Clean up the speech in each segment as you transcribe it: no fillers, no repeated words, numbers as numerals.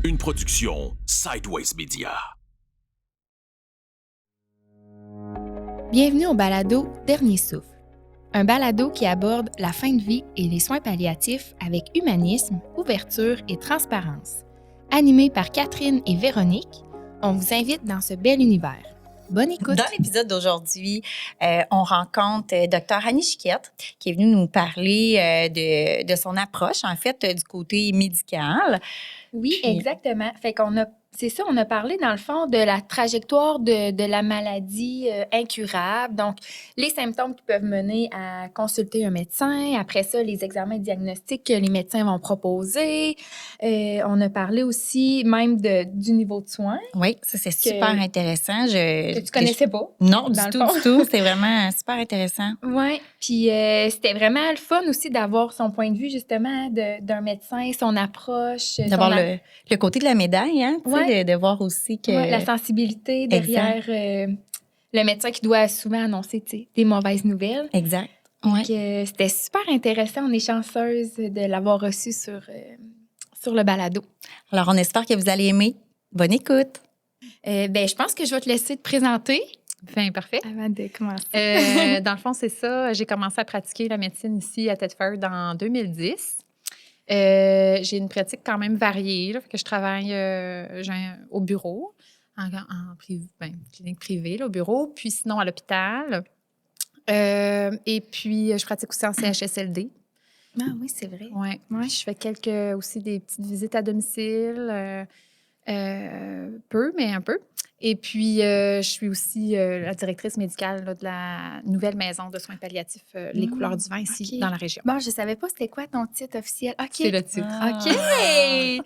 Une production Sideways Media. Bienvenue au balado Dernier souffle, un balado qui aborde la fin de vie et les soins palliatifs avec humanisme, ouverture et transparence. Animé par Catherine et Véronique, on vous invite dans ce bel univers. Bonne écoute! Dans l'épisode d'aujourd'hui, on rencontre Dr. Annie Chiquette, qui est venue nous parler de son approche, en fait, du côté médical. Oui, exactement. Fait qu'on a, c'est ça, on a parlé dans le fond de la trajectoire de la maladie incurable. Donc, les symptômes qui peuvent mener à consulter un médecin. Après ça, les examens diagnostiques que les médecins vont proposer. On a parlé aussi même du niveau de soins. Oui, ça, c'est super intéressant. Que tu connaissais pas. Non, du dans le tout, fond. du tout. C'est vraiment super intéressant. Oui, puis c'était vraiment le fun aussi d'avoir son point de vue, justement, d'un médecin, son approche. D'avoir le côté de la médaille, hein, tu sais, de voir aussi que... Ouais, la sensibilité derrière le médecin qui doit souvent annoncer, tu sais, des mauvaises nouvelles. Exact. Donc, c'était super intéressant. On est chanceuse de l'avoir reçu sur le balado. Alors, on espère que vous allez aimer. Bonne écoute! Je pense que je vais te laisser te présenter. Bien, parfait. Avant de commencer. Dans le fond, c'est ça. J'ai commencé à pratiquer la médecine ici à Thetford en 2010. J'ai une pratique quand même variée, là, que je travaille au bureau, en clinique privée, là, au bureau, puis sinon à l'hôpital. Et puis, je pratique aussi en CHSLD. Ah oui, c'est vrai. Ouais. Je fais aussi des petites visites à domicile, peu, mais un peu. Et puis, je suis aussi la directrice médicale là, de la nouvelle maison de soins palliatifs Les Couleurs du Vent ici, dans la région. Bon, je savais pas c'était quoi ton titre officiel. OK. C'est le titre. OK! Ouais.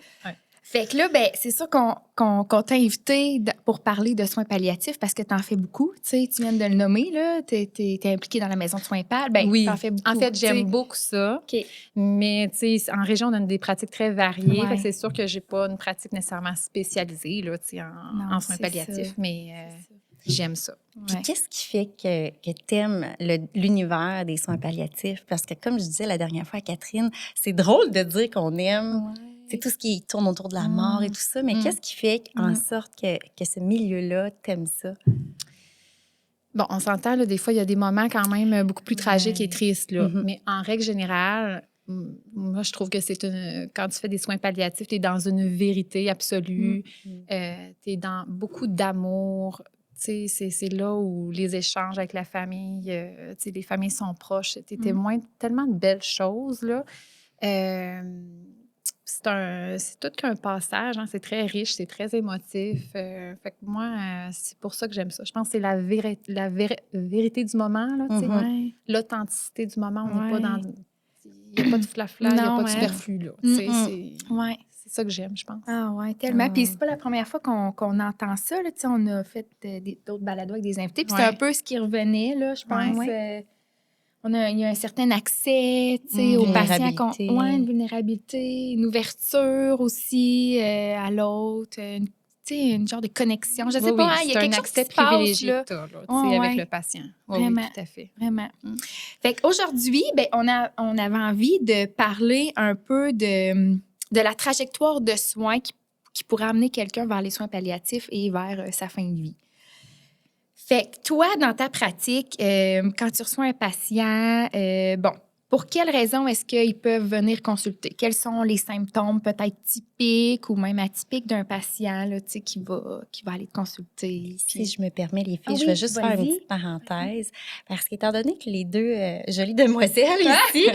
Fait que là, c'est sûr qu'on t'a invité pour parler de soins palliatifs parce que tu en fais beaucoup. Tu sais, tu viens de le nommer, là. Tu es impliquée dans la maison de soins PAL. Oui. T'en fais beaucoup. En fait, j'aime beaucoup ça. OK. Mais, tu sais, en région, on a des pratiques très variées. Ouais. Fait que c'est sûr que j'ai pas une pratique nécessairement spécialisée, là, tu sais, en soins palliatifs. Ça. Mais j'aime ça. Puis qu'est-ce qui fait que tu aimes l'univers des soins palliatifs? Parce que, comme je disais la dernière fois à Catherine, c'est drôle de dire qu'on aime c'est tout ce qui tourne autour de la mort et tout ça, mais qu'est-ce qui fait en sorte que ce milieu-là, t'aimes ça? Bon, on s'entend, là, des fois, il y a des moments quand même beaucoup plus tragiques et tristes, là. Mais en règle générale, moi, je trouve que quand tu fais des soins palliatifs, tu es dans une vérité absolue, tu es dans beaucoup d'amour. Tu sais, c'est là où les échanges avec la famille, tu sais, les familles sont proches. Tu es témoin de tellement de belles choses, là. C'est tout qu'un passage, hein, c'est très riche, c'est très émotif. Fait que moi, c'est pour ça que j'aime ça. Je pense que c'est la vérité du moment, là, tu sais, l'authenticité du moment. On n'est pas dans... Il n'y a pas de flafla, il n'y a pas de superflu, là. C'est ça que j'aime, je pense. Ah oui, tellement. Puis c'est pas la première fois qu'on entend ça, là. Tu sais, on a fait d'autres balados avec des invités, puis c'est un peu ce qui revenait, là, je pense. Il y a un certain accès, tu sais, aux patients. Une vulnérabilité, une ouverture aussi à l'autre, tu sais, une genre de connexion. Je sais pas, il y a quelque chose qui se passe, là. Avec le patient. Vraiment, oui, tout à fait. Vraiment. Fait qu'aujourd'hui, on avait envie de parler un peu de la trajectoire de soins qui pourrait amener quelqu'un vers les soins palliatifs et vers sa fin de vie. Fait que toi, dans ta pratique, quand tu reçois un patient, pour quelles raisons est-ce qu'ils peuvent venir consulter? Quels sont les symptômes peut-être typiques ou même atypiques d'un patient là, qui va aller te consulter? Si je me permets, les filles, je vais juste faire une petite parenthèse. Parce qu'étant donné que les deux jolies demoiselles ici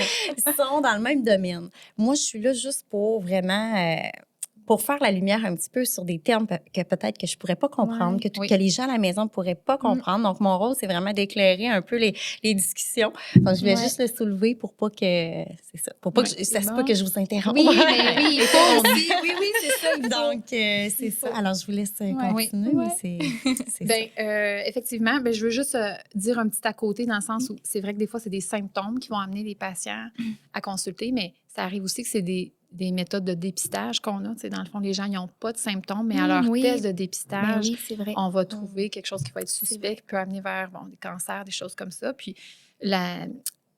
sont dans le même domaine, moi, je suis là juste pour vraiment... pour faire la lumière un petit peu sur des termes que peut-être que je pourrais pas comprendre, que les gens à la maison pourraient pas comprendre. Donc, mon rôle, c'est vraiment d'éclairer un peu les discussions. Donc, je voulais juste le soulever pour pas que... C'est ça. Pour pas que ça se peut que je vous interrompe. Oui, il faut aussi. Oui, c'est ça. Donc, c'est ça. Alors, je vous laisse continuer, mais c'est ça. Effectivement, je veux juste dire un petit à côté dans le sens où c'est vrai que des fois, c'est des symptômes qui vont amener les patients à consulter, mais ça arrive aussi que c'est des méthodes de dépistage qu'on a. Tu sais, dans le fond, les gens n'ont pas de symptômes, mais à leur test de dépistage, on va trouver quelque chose qui va être suspect, qui peut amener vers des cancers, des choses comme ça. Puis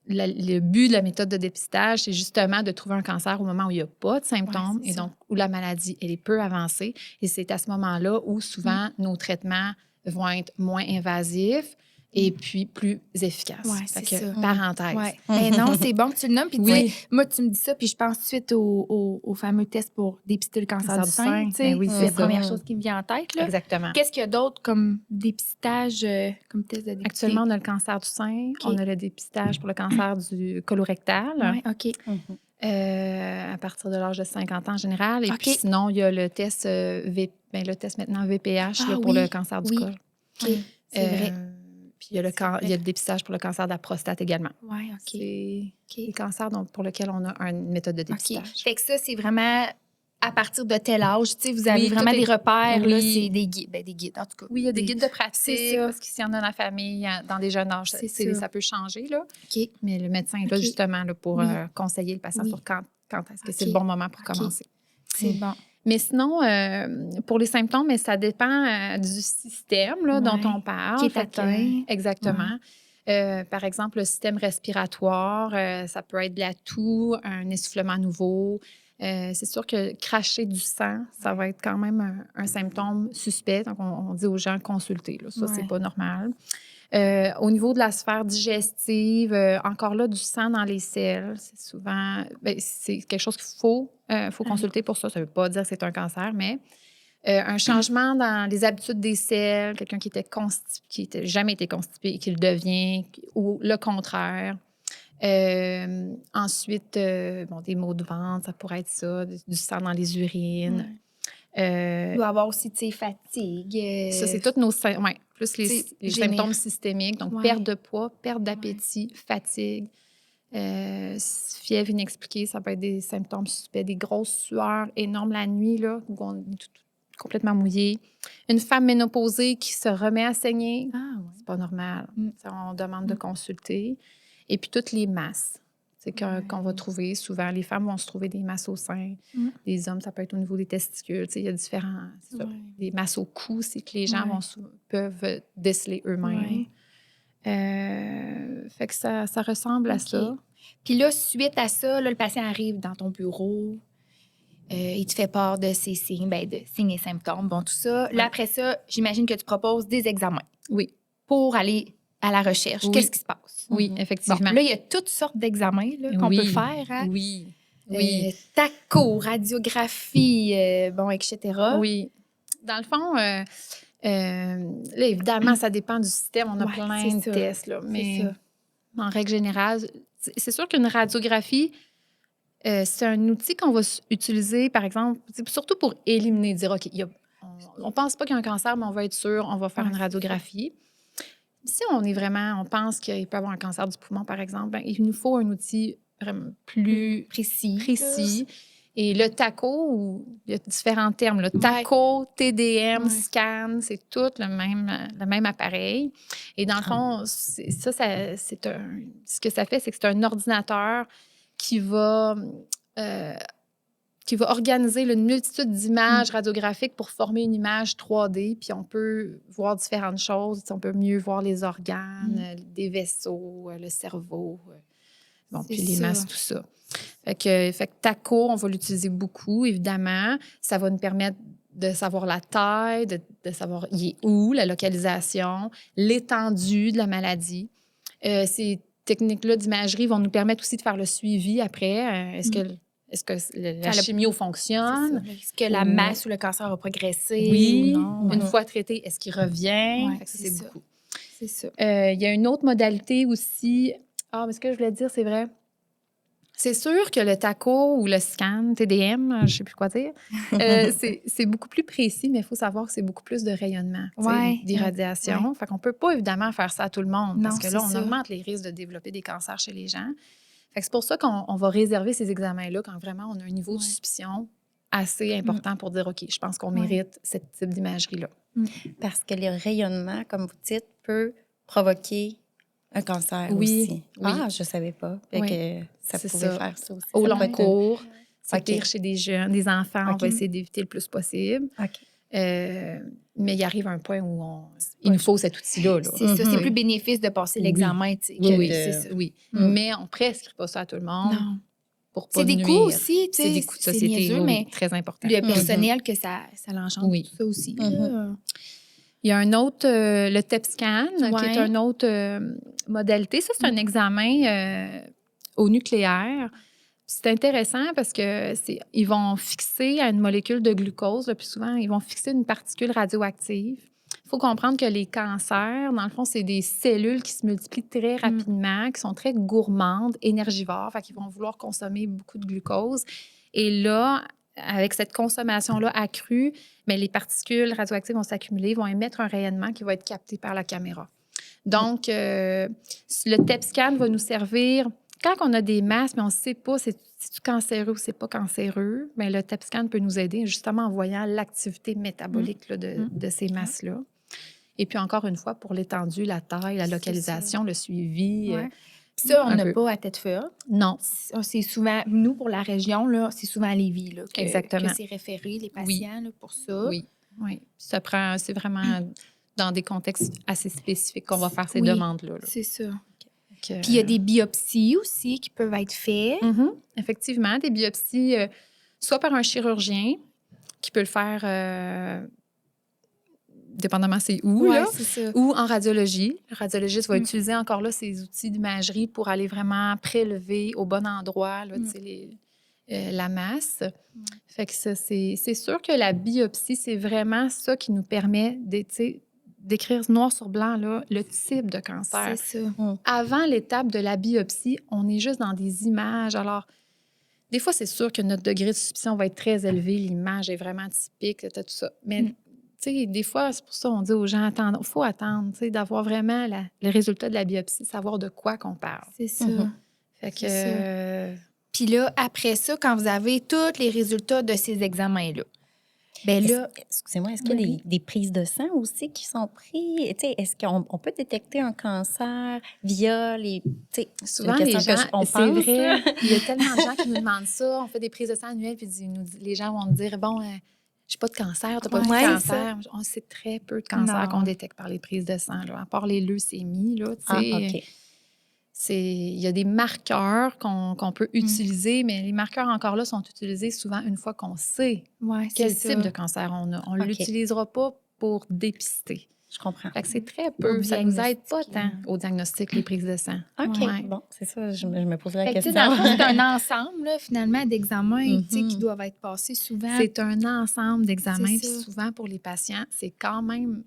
le but de la méthode de dépistage, c'est justement de trouver un cancer au moment où il n'y a pas de symptômes c'est et ça. donc où la maladie, elle est peu avancée. Et c'est à ce moment-là où souvent nos traitements vont être moins invasifs et puis plus efficaces. Ouais, Fait c'est que, ça. parenthèse. Ouais. Mais non, c'est bon que tu le nommes. Puis, Oui. tu sais, moi, tu me dis ça, puis je pense tout de suite au fameux test pour dépister le cancer du sein. Tu sais, Ben oui, c'est c'est la ça. première chose qui me vient en tête. Là. Exactement. Qu'est-ce qu'il y a d'autre comme dépistage, comme test de dépistage? Actuellement, on a le cancer du sein, on a le dépistage pour le cancer du colorectal. Oui, OK. À partir de l'âge de 50 ans en général. Et OK. puis sinon, il y a le test, le test maintenant VPH là, pour le cancer du col. OK, c'est vrai. Puis il y a le dépistage pour le cancer de la prostate également. Oui, OK. C'est des cancers pour lesquels on a une méthode de OK. dépistage. Fait que ça, c'est vraiment à partir de tel âge. Tu sais, vous avez vraiment des repères. Là, c'est des guides. Ben, des guides, en tout cas. Oui, il y a des guides de pratique. C'est ça. Parce qu'il y en a dans la famille, dans des jeunes âges, ça peut changer. Là. OK. Mais le médecin est là justement là, pour conseiller le patient sur quand est-ce que c'est le bon moment pour commencer. C'est bon. Mais sinon, pour les symptômes, ça dépend du système là, dont on parle. Qui est atteint. Exactement. Par exemple, le système respiratoire, ça peut être de la toux, un essoufflement nouveau. C'est sûr que cracher du sang, ça va être quand même un symptôme suspect. Donc, on dit aux gens consulter. Là. Ça, c'est pas normal. Au niveau de la sphère digestive, encore là, du sang dans les selles, c'est souvent... c'est quelque chose qu'il faut consulter pour ça. Ça ne veut pas dire que c'est un cancer, mais un changement dans les habitudes des selles, quelqu'un qui était jamais été constipé et qui le devient, ou le contraire. Ensuite, des maux de ventre, ça pourrait être ça, du sang dans les urines. Il doit y avoir aussi, tu sais, fatigue. Ça, c'est tous nos plus les symptômes systémiques. Donc, perte de poids, perte d'appétit, fatigue, fièvre inexpliquée, ça peut être des symptômes suspects, des grosses sueurs énormes la nuit, là, où on est complètement mouillé. Une femme ménopausée qui se remet à saigner, c'est pas normal. Ça, on demande de consulter. Et puis, toutes les masses. C'est qu'on va trouver souvent. Les femmes vont se trouver des masses au sein. Les hommes, ça peut être au niveau des testicules. Il y a différents... Des masses au cou, c'est que les gens peuvent déceler eux-mêmes. Fait que ça ressemble à ça. Puis là, suite à ça, là, le patient arrive dans ton bureau. Il te fait part de ses signes, de signes et symptômes, tout ça. Là, après ça, j'imagine que tu proposes des examens. Oui. Pour aller à la recherche. Oui. Qu'est-ce qui se passe? Oui, effectivement. Bon, là, il y a toutes sortes d'examens qu'on peut faire. Hein? Oui. TACO, radiographie, etc. Oui. Dans le fond, là, évidemment, ça dépend du système. On a plein de tests. Là, mais en règle générale, c'est sûr qu'une radiographie, c'est un outil qu'on va utiliser, par exemple, surtout pour éliminer, dire, OK, on pense pas qu'il y a un cancer, mais on va être sûr, on va faire une radiographie. Si on pense qu'il peut y avoir un cancer du poumon, par exemple, il nous faut un outil vraiment plus précis. Et le TACO, il y a différents termes. Le TACO, TDM, scan, c'est tout le même appareil. Et dans le fond, ce que ça fait, c'est que c'est un ordinateur qui va organiser une multitude d'images radiographiques pour former une image 3D. Puis on peut voir différentes choses. On peut mieux voir les organes, des vaisseaux, le cerveau, puis les masses, tout ça. Fait que TACO, on va l'utiliser beaucoup, évidemment. Ça va nous permettre de savoir la taille, de savoir il est où, la localisation, l'étendue de la maladie. Ces techniques-là d'imagerie vont nous permettre aussi de faire le suivi après. Est-ce que la chimio fonctionne? Est-ce que la masse ou le cancer a progressé? Oui. Ou non? Une fois traité, est-ce qu'il revient? C'est ça. Beaucoup. C'est ça. Il y a une autre modalité aussi. Mais ce que je voulais dire, c'est vrai. C'est sûr que le TACO ou le scan, TDM, je ne sais plus quoi dire, c'est beaucoup plus précis, mais il faut savoir que c'est beaucoup plus de rayonnement, d'irradiation. Fait qu'on ne peut pas évidemment faire ça à tout le monde parce que là, on augmente les risques de développer des cancers chez les gens. Fait que c'est pour ça qu'on va réserver ces examens-là quand vraiment on a un niveau de suspicion assez important pour dire, OK, je pense qu'on mérite ce type d'imagerie-là. Parce que le rayonnement, comme vous dites, peut provoquer un cancer aussi. Je ne savais pas. Que ça pouvait faire ça aussi. Au long cours, c'est pire chez des jeunes, des enfants. On va essayer d'éviter le plus possible. Mais il arrive un point où il nous faut cet outil-là. Là. C'est ça, c'est plus bénéfice de passer l'examen, tu sais. Oui, c'est ça. oui. Mais on ne prescrit pas ça à tout le monde. Non. Pour pas C'est des nuire. coûts aussi, tu sais. C'est des coûts de c'est société, niaiseux, oui, mais très important. le personnel que ça l'engendre, Oui. tout ça aussi. Il y a un autre, le TEP-scan, qui Ouais. est une autre modalité. Ça, c'est un examen au nucléaire. C'est intéressant parce que ils vont fixer à une molécule de glucose, le plus souvent, ils vont fixer une particule radioactive. Il faut comprendre que les cancers, dans le fond, c'est des cellules qui se multiplient très rapidement, qui sont très gourmandes, énergivores, fait qu'ils vont vouloir consommer beaucoup de glucose. Et là, avec cette consommation-là accrue, mais les particules radioactives vont s'accumuler, vont émettre un rayonnement qui va être capté par la caméra. Donc, le TEP-scan va nous servir quand on a des masses, mais on ne sait pas si c'est cancéreux ou c'est pas cancéreux, mais le TEP-scan peut nous aider justement en voyant l'activité métabolique là, de ces masses-là. Et puis encore une fois, pour l'étendue, la taille, la localisation, le suivi. Ouais. Ça, on un n'a peu. pas à Tête-Feu. Non. C'est souvent, nous, pour la région, là, c'est souvent à Lévis là, Exactement. que c'est référé, les patients, là, pour ça. Oui. C'est vraiment dans des contextes assez spécifiques qu'on va faire ces demandes-là. Là. C'est ça. Puis il y a des biopsies aussi qui peuvent être faites. Effectivement, des biopsies, soit par un chirurgien qui peut le faire, dépendamment c'est où, là, c'est ça. ou en radiologie. Le radiologiste va utiliser encore là ses outils d'imagerie pour aller vraiment prélever au bon endroit là, la masse. Fait que ça, c'est sûr que la biopsie, c'est vraiment ça qui nous permet d'écrire noir sur blanc là, le type de cancer. C'est ça. Avant l'étape de la biopsie, on est juste dans des images. Alors, des fois, c'est sûr que notre degré de suspicion va être très élevé. L'image est vraiment typique, tout ça. Mais, tu sais, des fois, c'est pour ça qu'on dit aux gens, il faut attendre, tu sais, d'avoir vraiment le résultat de la biopsie, savoir de quoi qu'on parle. C'est ça. Fait que... Puis là, après ça, quand vous avez tous les résultats de ces examens-là, bien là... Excusez-moi, est-ce qu'il y a des prises de sang aussi qui sont prises? Est-ce qu'on peut détecter un cancer via les... Souvent, les gens, c'est vrai, là. il y a tellement de gens qui nous demandent ça. On fait des prises de sang annuelles, puis les gens vont nous dire, bon, j'ai pas de cancer, t'as pas de cancer. On sait très peu de cancers qu'on détecte par les prises de sang, là, à part les leucémies, là, tu sais. OK. Il y a des marqueurs qu'on peut utiliser, mais les marqueurs encore là sont utilisés souvent une fois qu'on sait quel type de cancer on a. On ne l'utilisera pas pour dépister. Je comprends. Fait que c'est très peu. Ça ne nous aide pas tant au diagnostic, les prises de sang. OK. Bon, c'est ça, je me posais la question. Dans le fond, c'est un ensemble, là, finalement, d'examens qui doivent être passés souvent. C'est un ensemble d'examens. Puis souvent, pour les patients, c'est quand même...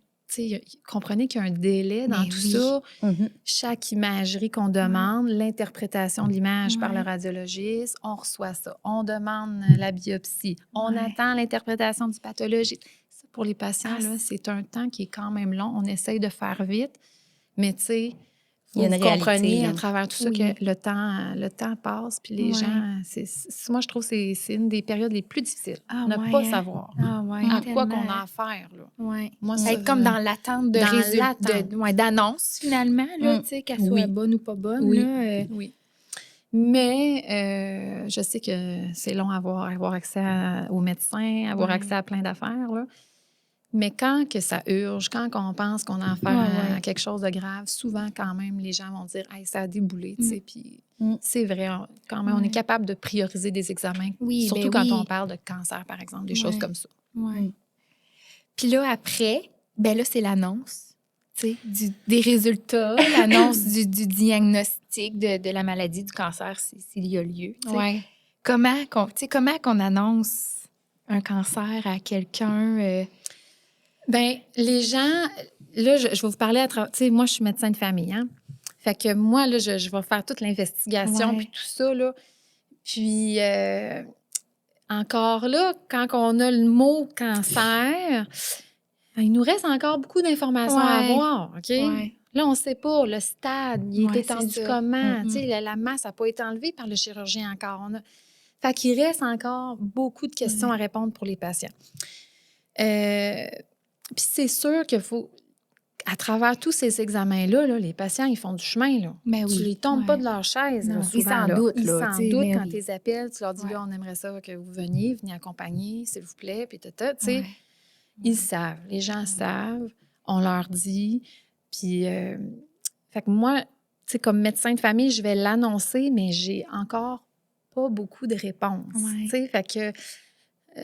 comprenez qu'il y a un délai dans tout ça. Chaque imagerie qu'on demande, l'interprétation de l'image par le radiologiste, on reçoit ça. On demande la biopsie. On attend l'interprétation du pathologiste. Ça, pour les patients, là, c'est un temps qui est quand même long. On essaye de faire vite, mais tu sais, vous comprenez à travers tout ça que le temps passe, puis les gens... moi, je trouve que c'est une des périodes les plus difficiles. Ne pas savoir à quoi qu'on a affaire. Moi, être comme dans l'attente de résultats, d'annonce, finalement, qu'elle soit bonne ou pas bonne. Oui. Mais je sais que c'est long à avoir accès aux médecins, avoir accès à plein d'affaires, là. Mais quand que ça urge, quand on pense qu'on a affaire à quelque chose de grave, souvent, quand même, les gens vont dire « Hey, ça a déboulé », tu sais, puis c'est vrai, quand même, on est capable de prioriser des examens, surtout quand on parle de cancer, par exemple, des choses comme ça. Puis là, après, ben là, c'est l'annonce, tu sais, des résultats, l'annonce du diagnostic de la maladie, du cancer, s'il y a lieu. Comment qu'on annonce un cancer à quelqu'un... Bien, les gens, là, je vais vous parler à travers... Tu sais, moi, je suis médecin de famille, hein? Fait que moi, là, je vais faire toute l'investigation puis tout ça, là. Puis, encore là, quand on a le mot cancer, il nous reste encore beaucoup d'informations à avoir, OK? Là, on ne sait pas le stade, il est étendu comment. Tu sais, la masse n'a pas été enlevée par le chirurgien encore. Fait qu'il reste encore beaucoup de questions à répondre pour les patients. Puis c'est sûr qu'il faut, à travers tous ces examens-là, les patients, ils font du chemin. Là. Mais tu les tombes pas de leur chaise. Là, souvent, ils s'en doutent. Ils s'en doutent quand tu les appelles. Tu leur dis, là, on aimerait ça que vous veniez accompagner, s'il vous plaît, puis tu sais. Ils savent, les gens savent, on leur dit. Puis, fait que moi, tu sais, comme médecin de famille, je vais l'annoncer, mais j'ai encore pas beaucoup de réponses. Ouais. Tu sais, fait que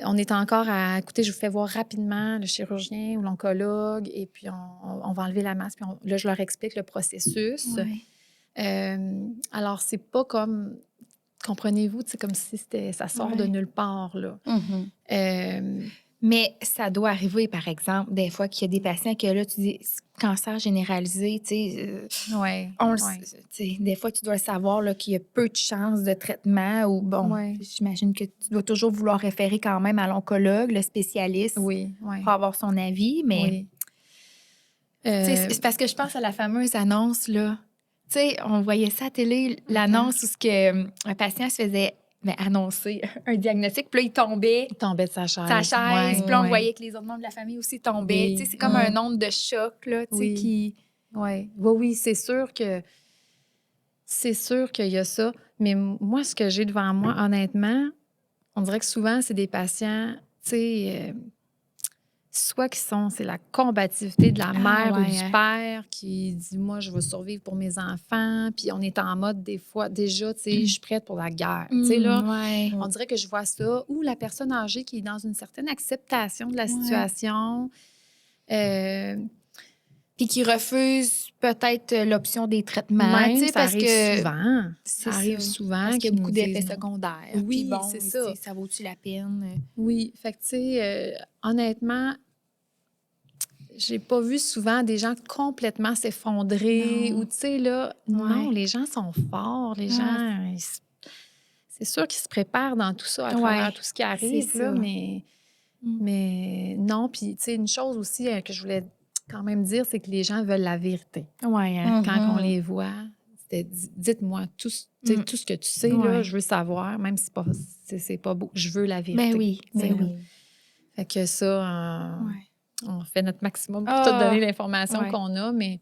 on est encore à, écoutez, je vous fais voir rapidement le chirurgien ou l'oncologue, et puis on va enlever la masse, puis là, je leur explique le processus. Ouais. Alors, c'est pas comme, comprenez-vous, c'est comme si ça sort de nulle part, là. Mais ça doit arriver, par exemple, des fois qu'il y a des patients que là, tu dis cancer généralisé, tu sais, des fois, tu dois le savoir là, qu'il y a peu de chances de traitement ou bon, j'imagine que tu dois toujours vouloir référer quand même à l'oncologue, le spécialiste, pour avoir son avis, mais c'est parce que je pense à la fameuse annonce, là. Tu sais, on voyait ça à télé, l'annonce où un patient se faisait annoncer un diagnostic, puis là, il tombait de sa chaise. Puis là, on voyait que les autres membres de la famille aussi tombaient. Tu sais, c'est comme un onde de choc, là, tu sais, qui... Oui, c'est sûr qu'il y a ça. Mais moi, ce que j'ai devant moi, honnêtement, on dirait que souvent, c'est des patients, tu sais, soit c'est la combativité de la mère ou du père qui dit, moi, je vais survivre pour mes enfants. Puis on est en mode, des fois, déjà, tu sais, je suis prête pour la guerre. Tu sais, là, on dirait que je vois ça. Ou la personne âgée qui est dans une certaine acceptation de la situation. Puis qui refuse peut-être l'option des traitements. Même, ça arrive souvent. Ça arrive souvent. Parce qu'il y a beaucoup d'effets secondaires. Oui, bon, c'est ça. Ça vaut-tu la peine? Oui, fait que, tu sais, honnêtement, j'ai pas vu souvent des gens complètement s'effondrer ou, tu sais, là, non, les gens sont forts, les gens, c'est sûr qu'ils se préparent dans tout ça, à travers tout ce qui arrive, là, mais non, puis, tu sais, une chose aussi que je voulais quand même dire, c'est que les gens veulent la vérité. Quand on les voit, dites-moi tout ce que tu sais, là, je veux savoir, même si c'est pas beau, je veux la vérité. Ben oui. Fait que ça, on fait notre maximum pour te donner l'information qu'on a, mais...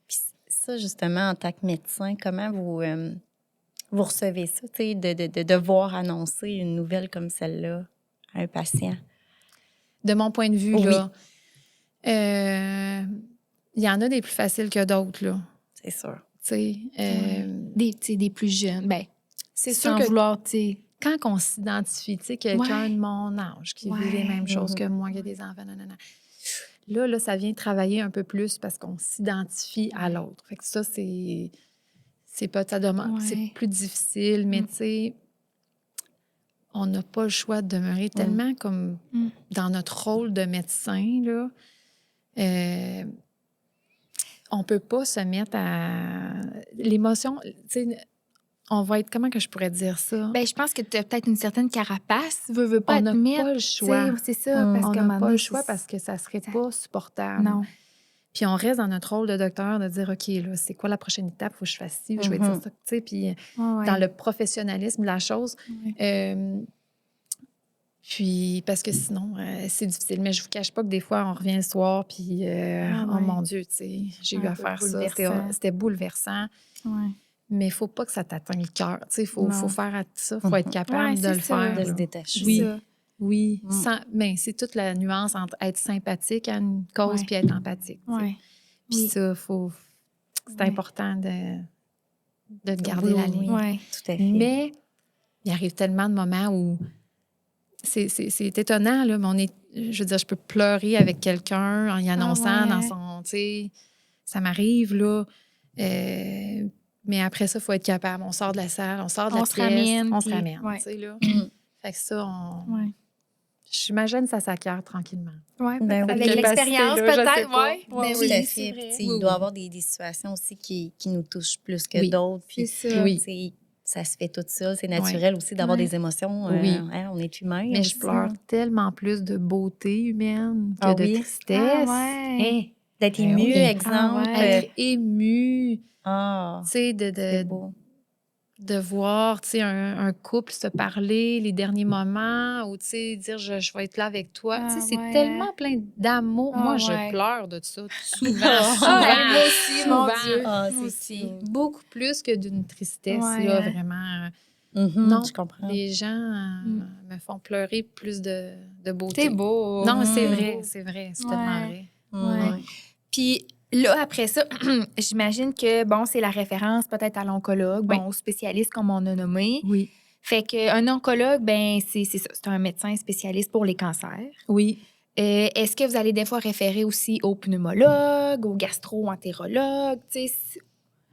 Puis ça, justement, en tant que médecin, comment vous recevez ça, tu sais, de devoir annoncer une nouvelle comme celle-là à un patient? De mon point de vue, là, il y en a des plus faciles que d'autres, là. C'est sûr. Tu sais, des plus jeunes, ben c'est sûr sans que vouloir, tu sais... Quand on s'identifie, tu sais, quelqu'un de mon âge qui vit les mêmes choses que moi, qui a des enfants, là, ça vient travailler un peu plus parce qu'on s'identifie à l'autre. Fait que ça, c'est pas ça demande, c'est plus difficile, mais tu sais, on n'a pas le choix de demeurer tellement comme dans notre rôle de médecin, là. On peut pas se mettre à... L'émotion, tu sais... On va être... Comment que je pourrais dire ça? Bien, je pense que tu as peut-être une certaine carapace. Veux pas on n'a admettre. Pas le choix. C'est ça. Parce on que n'a pas le choix parce que ça serait pas supportable. Non. Puis on reste dans notre rôle de docteur de dire, OK, là, c'est quoi la prochaine étape? Il faut que je fasse ci, je vais dire ça. Tu sais, puis dans le professionnalisme de la chose. Puis, parce que sinon, c'est difficile. Mais je vous cache pas que des fois, on revient le soir, puis, oh mon Dieu, tu sais, j'ai eu à faire ça. C'était bouleversant. Mais il ne faut pas que ça t'atteigne le cœur. Il faut faire ça. Il faut être capable de le faire. De se détacher. Oui. Mais c'est toute la nuance entre être sympathique à une cause puis être empathique. Puis ça, c'est important de garder la ligne. Tout à fait. Mais il arrive tellement de moments où c'est étonnant, là, mais je veux dire, je peux pleurer avec quelqu'un en y annonçant dans son... Tu sais, ça m'arrive, là. Mais après ça, il faut être capable. On sort de la salle, on sort de la pièce, on se ramène. Tu sais, là. Fait que ça, j'imagine ça s'acquiert tranquillement. Avec l'expérience, peut-être. Oui, tout à fait. Il doit y avoir des situations aussi qui nous touchent plus que d'autres. C'est ça. Ça se fait tout seul. C'est naturel aussi d'avoir des émotions. On est humain. Mais aussi, je pleure tellement plus de beauté humaine que de tristesse. D'être ému, exemple. Être ému. Tu sais, c'est beau. De voir, tu sais, un couple se parler les derniers moments ou, tu sais, dire je vais être là avec toi. Tu sais, c'est tellement plein d'amour. Moi, je pleure de ça souvent. Moi aussi, mon Dieu. C'est beaucoup plus que d'une tristesse, là, vraiment. Non, je comprends. les gens me font pleurer plus de beauté. C'est beau. Non, c'est vrai, c'est tellement vrai. Ouais. Puis là, après ça, j'imagine que, bon, c'est la référence peut-être à l'oncologue, bon, au spécialiste comme on a nommé. Oui. Fait qu'un oncologue, ben c'est ça, c'est un médecin spécialiste pour les cancers. Oui. Est-ce que vous allez des fois référer aussi au pneumologue, au gastro-entérologue, tu sais?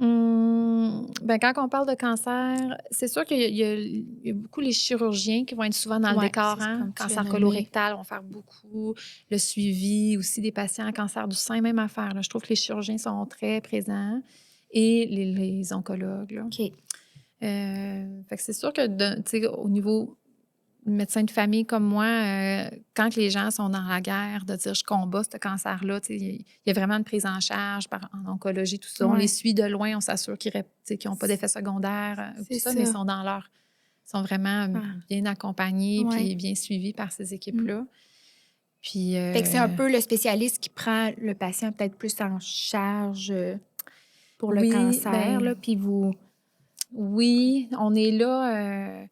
Ben, quand on parle de cancer, c'est sûr qu'il y a beaucoup les chirurgiens qui vont être souvent dans le décor. Cancer colorectal, on va faire beaucoup. Le suivi aussi des patients à cancer du sein, même affaire. Là. Je trouve que les chirurgiens sont très présents et les oncologues. Là. OK. Fait que c'est sûr que au niveau médecin de famille comme moi, quand les gens sont dans la guerre, de dire je combats ce cancer-là, il y a vraiment une prise en charge en oncologie, tout ça. On les suit de loin, on s'assure qu'ils n'ont pas d'effets secondaires, tout ça, mais ils sont vraiment bien accompagnés puis bien suivis par ces équipes-là. Puis, fait que c'est un peu le spécialiste qui prend le patient peut-être plus en charge pour le cancer, là, puis vous... Oui, on est là...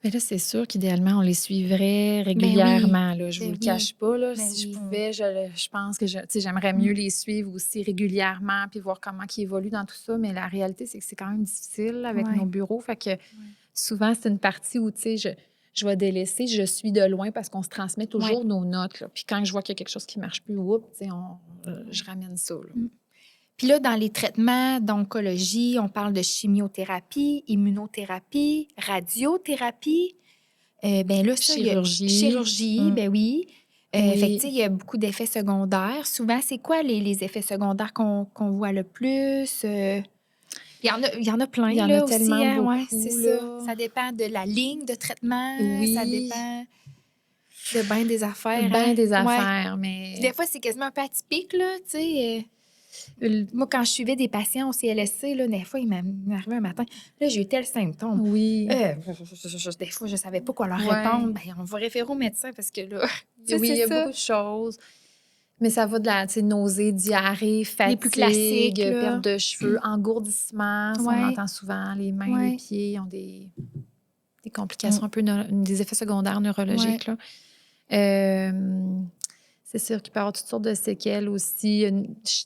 Mais là, c'est sûr qu'idéalement, on les suivrait régulièrement. Là, je ne vous le cache pas. Là, si je pouvais, je pense que j'aimerais mieux les suivre aussi régulièrement puis voir comment ils évoluent dans tout ça. Mais la réalité, c'est que c'est quand même difficile avec nos bureaux. Fait que souvent, c'est une partie où je vais délaisser, je suis de loin parce qu'on se transmet toujours nos notes. Là. Puis quand je vois qu'il y a quelque chose qui ne marche plus, je ramène ça. Là. Puis là, dans les traitements d'oncologie, on parle de chimiothérapie, immunothérapie, radiothérapie. Ben là, ça, chirurgie, ben oui. Fait que, il y a beaucoup d'effets secondaires. Souvent, c'est quoi les effets secondaires qu'on voit le plus? Il y en a plein, il y en là, a aussi. Tellement beaucoup, c'est là. ça. Ça dépend de la ligne de traitement. Oui. Ça dépend de bien des affaires. Des affaires, mais... Puis des fois, c'est quasiment un peu atypique, là, tu sais... Moi, quand je suivais des patients au CLSC, là, des fois, il m'arrivait un matin, là, j'ai eu tel symptôme. Oui. Des fois, je ne savais pas quoi leur répondre. Ben, on va référer au médecin parce que là... oui, il y a beaucoup de choses. Mais ça va de la nausée, diarrhée, fatigue, les plus classiques, perte de cheveux, engourdissement. Ça, on entend souvent. Les mains, les pieds ont des complications un peu, des effets secondaires neurologiques. Là. C'est sûr qu'il peut y avoir toutes sortes de séquelles aussi,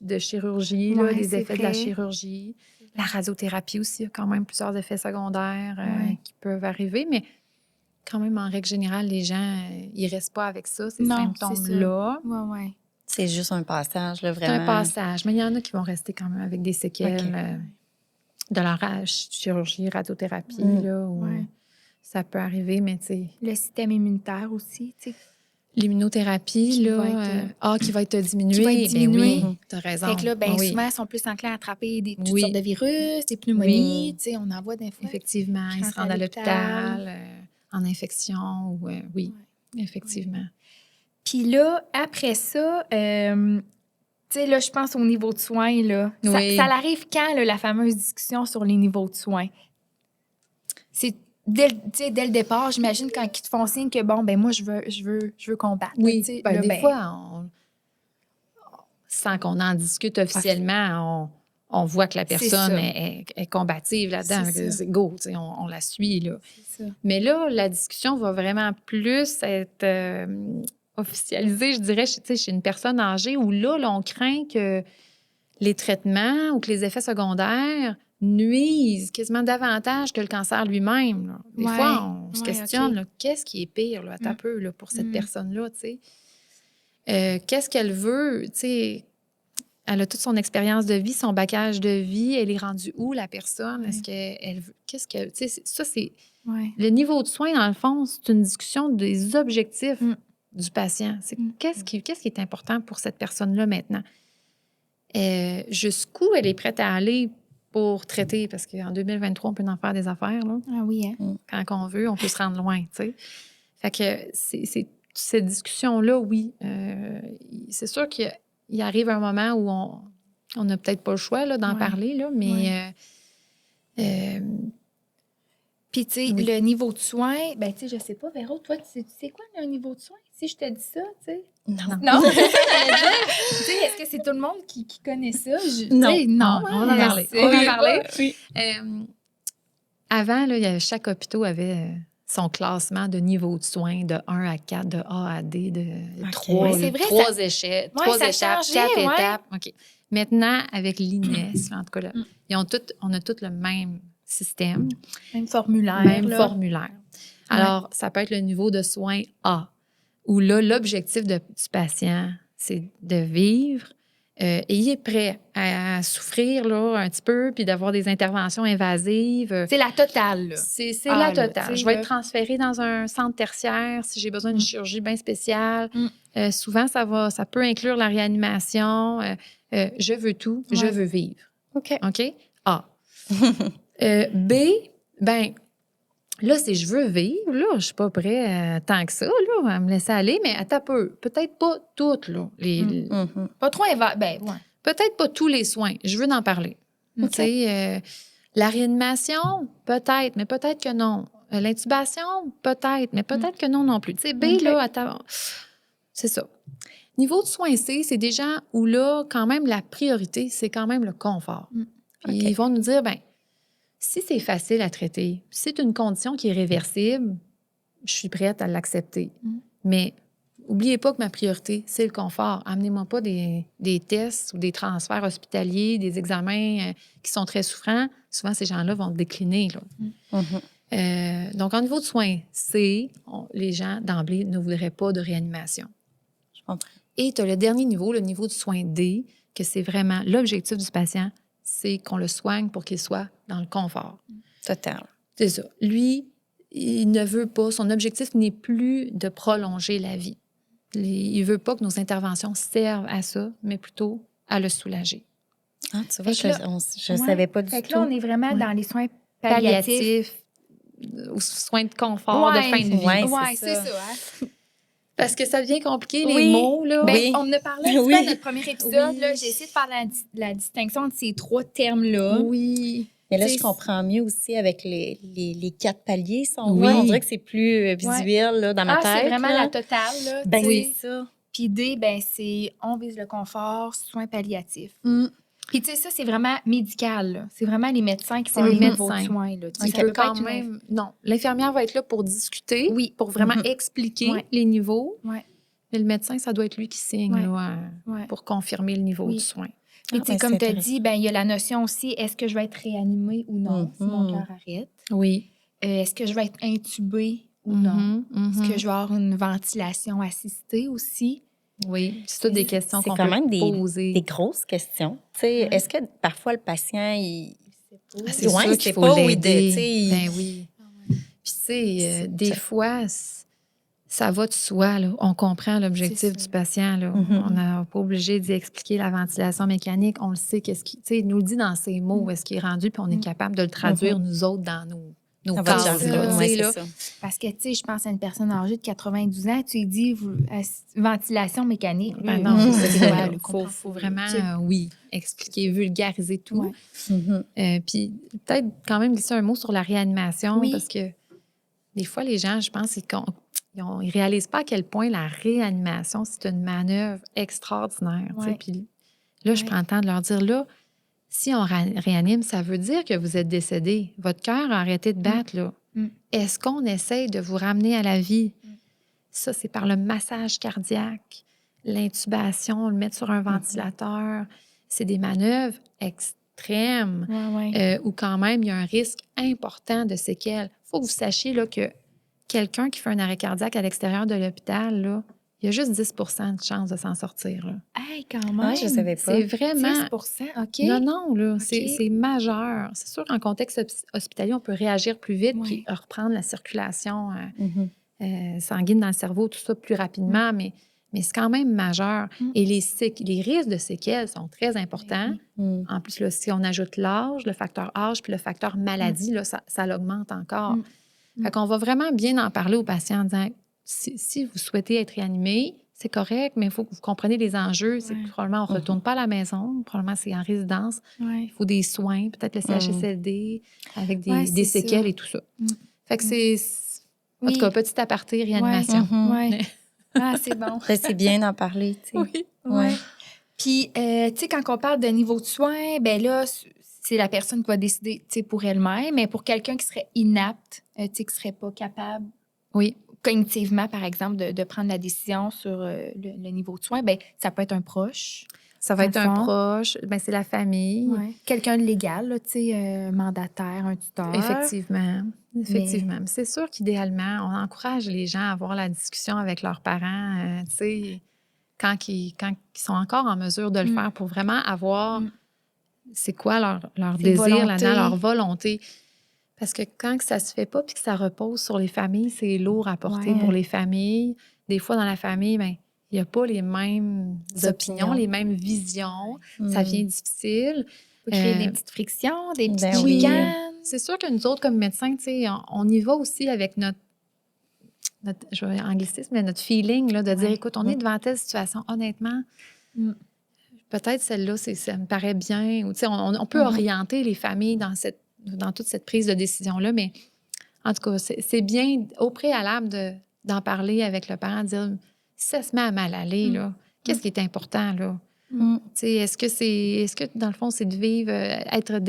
de chirurgie, là, des effets de la chirurgie. La radiothérapie aussi, il y a quand même plusieurs effets secondaires qui peuvent arriver, mais quand même, en règle générale, les gens, ils ne restent pas avec ça, ces symptômes-là. C'est juste un passage, là, vraiment. C'est un passage, mais il y en a qui vont rester quand même avec des séquelles de leur chirurgie, radiothérapie, là, où ça peut arriver, mais tu sais... Le système immunitaire aussi, tu sais. L'immunothérapie, qui va être diminuée. Qui va être diminuée. Ben oui, tu as raison. Fait que là, souvent, ils sont plus enclins à attraper toutes sortes de virus, des pneumonies. Tu sais, on en voit des fois. Effectivement, ils se rendent à l'hôpital en infection. Effectivement. Puis là, après ça, tu sais, là, je pense au niveau de soins, là. Ça arrive quand, là, la fameuse discussion sur les niveaux de soins? C'est... Dès le départ, j'imagine, quand ils te font signe que, bon, ben moi, je veux combattre. Oui, des fois, sans qu'on en discute officiellement, on voit que la personne est combative là-dedans. C'est go, on la suit. Là. Mais là, la discussion va vraiment plus être officialisée, je dirais, chez une personne âgée où là, on craint que les traitements ou que les effets secondaires nuisent quasiment davantage que le cancer lui-même. Là. Des fois, on se questionne, là, qu'est-ce qui est pire là, à peu là, pour cette personne-là? Qu'est-ce qu'elle veut? T'sais, elle a toute son expérience de vie, son bagage de vie. Elle est rendue où, la personne? Est-ce qu'elle veut... Qu'est-ce que... Ça, c'est... Le niveau de soins, dans le fond, c'est une discussion des objectifs du patient. C'est qu'est-ce qui est important pour cette personne-là maintenant? Jusqu'où elle est prête à aller pour traiter, parce qu'en 2023, on peut en faire des affaires. Là. Ah oui, hein? Quand on veut, on peut se rendre loin, tu sais. Fait que c'est cette discussion-là, oui. C'est sûr qu'il arrive un moment où on n'a peut-être pas le choix là, d'en parler, là, mais... Puis, tu sais, le niveau de soins, ben tu sais, je sais pas, Véro, toi, tu sais quoi le niveau de soins? Si je te dis ça, tu sais... Non? Tu sais, est-ce que c'est tout le monde qui connaît ça? Non, on va en parler. Oui. avant, là, chaque hôpital avait son classement de niveau de soins de 1 à 4, de A à D, de 3, Oui, c'est vrai, 3 échelles, ouais, 3 ça étapes, changeait, 4 ouais. étapes. OK. Maintenant, avec l'INES, en tout cas, là, on a tous le même système, Même formulaire. même là. formulaire. Alors, ça peut être le niveau de soins A, où là, l'objectif du patient, c'est de vivre et il est prêt à souffrir là, un petit peu, puis d'avoir des interventions invasives. C'est la totale, là. C'est Ah, la là, totale. tu sais, Je vais là. être transférée dans un centre tertiaire si j'ai besoin d'une chirurgie bien spéciale. Souvent, ça peut inclure la réanimation. Je veux tout, je veux vivre. OK. OK? A. B, ben là, c'est je veux vivre, là, je suis pas prêt tant que ça, là, à me laisser aller, mais attends un peu. Peut-être pas toutes, là. Pas trop ben, ouais. Peut-être pas tous les soins. Je veux en parler. Tu sais, la réanimation, peut-être, mais peut-être que non. L'intubation, peut-être, mais peut-être que non non plus. Tu sais, B, là, attends, c'est ça. Niveau de soins C, c'est des gens où là, quand même, la priorité, c'est quand même le confort. Puis ils vont nous dire, ben si c'est facile à traiter, si c'est une condition qui est réversible, je suis prête à l'accepter. Mais n'oubliez pas que ma priorité, c'est le confort. Amenez-moi pas des tests ou des transferts hospitaliers, des examens qui sont très souffrants. Souvent, ces gens-là vont décliner. Là. Donc, en niveau de soins, les gens, d'emblée, ne voudraient pas de réanimation. Je comprends. Et tu as le dernier niveau, le niveau de soin D, que c'est vraiment l'objectif du patient, c'est qu'on le soigne pour qu'il soit dans le confort. Total. C'est ça. Lui, il ne veut pas, son objectif n'est plus de prolonger la vie. Il ne veut pas que nos interventions servent à ça, mais plutôt à le soulager. Ah, tu vois, je ne Ouais. savais pas du Fait tout. que là, on est vraiment dans les soins Palliatifs, aux soins de confort, de fin de vie. Ouais, c'est ça. Hein? Parce que ça devient compliqué, les mots, là. Ben, on en a parlé un petit peu à notre premier épisode. Oui. Là, j'ai essayé de faire la distinction entre ces trois termes-là. Oui. Mais là, T'sais, je comprends mieux aussi avec les 4 paliers. Oui. On dirait que c'est plus visuel là, dans ma tête. C'est vraiment là. la totale. Là, Ben, t'sais. c'est ça. Puis D, ben, c'est on vise le confort, soins palliatifs. Puis, tu sais, ça, c'est vraiment médical. Là. C'est vraiment les médecins qui font les niveaux de soins. Là. Il peut quand même... Non, l'infirmière va être là pour discuter, pour vraiment expliquer les niveaux. Mais le médecin, ça doit être lui qui signe là, pour confirmer le niveau du soin. Puis, tu sais, comme tu as dit, ben, il y a la notion aussi, est-ce que je vais être réanimée ou non si mon cœur arrête? Oui. Est-ce que je vais être intubée ou non? Est-ce que je vais avoir une ventilation assistée aussi? Oui, c'est toutes des questions qu'on peut poser. C'est quand même des grosses questions. Est-ce que parfois le patient, il... c'est sûr qu'il faut l'aider. Ben oui. Puis tu sais, des fois, ça va de soi. Là. On comprend l'objectif du patient. Là. On n'est pas obligé d'y expliquer la ventilation mécanique. On le sait, il nous le dit dans ses mots, où est-ce qu'il est rendu, puis on est capable de le traduire, nous autres, dans nos cases. Ça. Parce que, tu sais, je pense à une personne âgée de 92 ans, tu lui dis ventilation mécanique. Ben non, il faut vraiment, expliquer, vulgariser tout. Puis peut-être quand même glisser un mot sur la réanimation, parce que des fois, les gens, je pense, ils ne réalisent pas à quel point la réanimation, c'est une manœuvre extraordinaire. Puis là, je prends le temps de leur dire, là, si on réanime, ça veut dire que vous êtes décédé. Votre cœur a arrêté de battre. Là. Est-ce qu'on essaye de vous ramener à la vie? Ça, c'est par le massage cardiaque, l'intubation, le mettre sur un ventilateur. C'est des manœuvres extrêmes où quand même, il y a un risque important de séquelles. Il faut que vous sachiez là, que quelqu'un qui fait un arrêt cardiaque à l'extérieur de l'hôpital, là, il y a juste 10 de chance de s'en sortir. Là. Hey, quand même! Je ne savais pas. C'est vraiment... 10 OK. Non, là, c'est majeur. C'est sûr, en contexte hospitalier, on peut réagir plus vite puis reprendre la circulation sanguine dans le cerveau, tout ça plus rapidement, mais c'est quand même majeur. Et les risques de séquelles sont très importants. En plus, là, si on ajoute l'âge, le facteur âge puis le facteur maladie, là, ça l'augmente encore. Fait qu'on va vraiment bien en parler aux patients en disant si vous souhaitez être réanimé, c'est correct, mais il faut que vous compreniez les enjeux. C'est que probablement, on ne retourne pas à la maison. Probablement, c'est en résidence. Il faut des soins, peut-être le CHSLD, avec des séquelles et tout ça. Fait que c'est... En tout cas, petit aparté, réanimation. Ah, c'est bon. C'est bien d'en parler, tu sais. Oui. Puis, tu sais, quand on parle de niveau de soins, ben là, c'est la personne qui va décider, tu sais, pour elle-même, mais pour quelqu'un qui serait inapte, tu sais, qui serait pas capable cognitivement, par exemple, de prendre la décision sur le niveau de soins, bien, ça peut être un proche. Ça va être un proche, ben c'est la famille. Ouais. Quelqu'un de légal, là, tu sais, mandataire, un tuteur. Effectivement. Mais c'est sûr qu'idéalement, on encourage les gens à avoir la discussion avec leurs parents, tu sais, quand ils sont encore en mesure de le faire pour vraiment avoir c'est quoi leur désir là-dedans, leur volonté. Parce que quand ça se fait pas puis que ça repose sur les familles, c'est lourd à porter pour les familles. Des fois, dans la famille, ben il n'y a pas les mêmes opinions, les mêmes visions. Ça devient difficile. Faut créer des petites frictions, des petites oui. chicanes. C'est sûr que nous autres, comme médecins, tu sais, on y va aussi avec notre je vais anglicisme, mais notre feeling, là, de dire, écoute, on est devant telle situation, honnêtement, peut-être celle-là, ça me paraît bien. Ou, tu sais, on peut orienter les familles dans toute cette prise de décision-là, mais en tout cas, c'est bien au préalable d'en parler avec le parent, de dire, si ça se met à mal aller, là, qu'est-ce qui est important, là? Tu sais, est-ce que, dans le fond, c'est de vivre, être